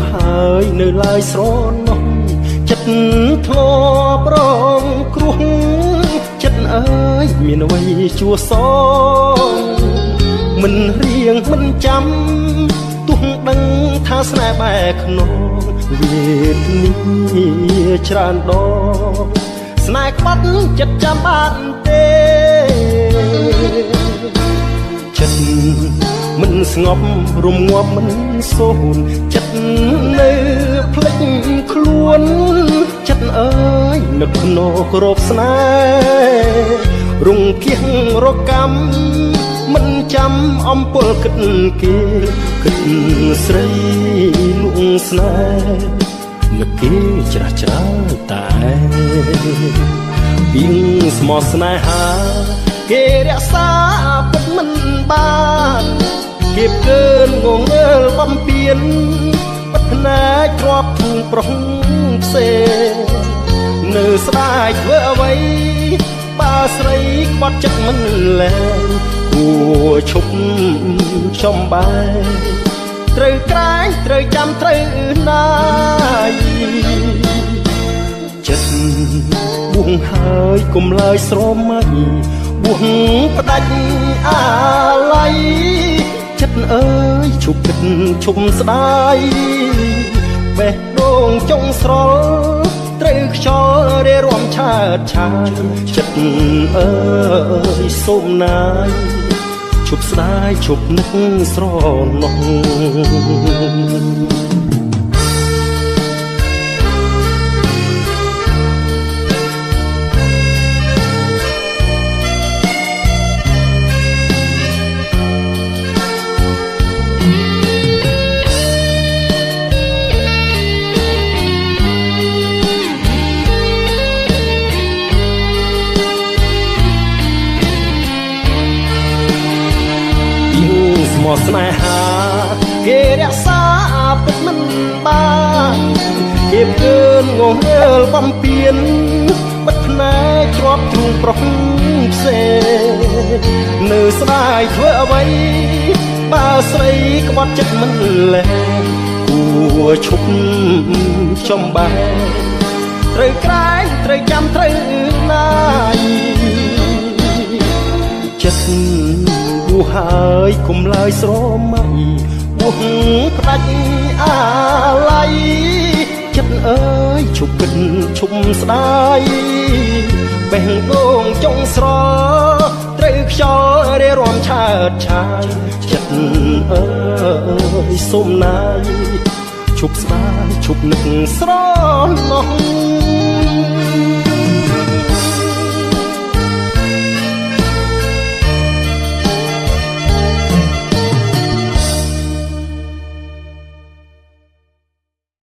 ហើយនៅឡើយស្រណោះចិត្តធ្លាប់រងគ្រោះចិត្តអើយមានអ្វីជួសងមិនរៀងមិនចាំទោះដឹងថាស្នេហ៍បែកខ្នងវេទនាច្រើនដងស្នេហ៍ក្បត់ចិត្តចាំបានទេចិត្តមិនស្ងប់រំងាប់មិនសូន្យចិត្តនៅភ្លេចខ្លួនចិត្តអើយនឹកណោរោគស្នេហ៍រងគៀងរកម្មមិនចាំអំពើគិតគេគិតស្រីលួងស្នេហ៍នឹកគេច្រាស់ច្រាលតែពីងស្មោះស្នេហាគេរក្សាពិតមិនបានគេកើនងងើលបំពេញបិទភ្នែកគ្រាប់ធុងប្រុងផ្សេងនៅស្ដាយធ្វើអ្វីបើស្រីក្បត់ចិត្តមិនលែងគួរឈប់ចំបែត្រូវក្រែងត្រូវចាំត្រូវណាយចិត្តបួងហើយកុំឡើយស្រមៃបួងផ្ដាច់អាឡ័យចិត្តអើយឈប់គិតឈប់ស្ដាយបេះដូងចុងស្រលត្រូវខ្យល់រារាំឆើតឆាយចិត្តអើយសូមណាយឈប់ស្ដាយឈប់នឹកស្រណោះស្នេហាគេរក្សាពិតមិនបានគេកើនងងើលបំពេញបិទភ្នែកគ្រាប់ទ្រូងប្រុសផ្សេងនៅស្ដាយធ្វើអ្វីបើស្រីក្បត់ចិត្តមិនលែងគួរឈប់ចំបែត្រូវក្រែងត្រូវចាំត្រូវណាយចិត្តបួហើយកុំឡើយស្រមៃបួផ្ដាច់អាឡ័យចិត្តអើយឈប់គិតឈប់ស្ដាយបេះដូងចុងស្រត្រូវខ្យល់រារាំឆើតឆាយចិត្តអើយសូមណាយឈប់ស្ដាយឈប់នឹកស្រណោះ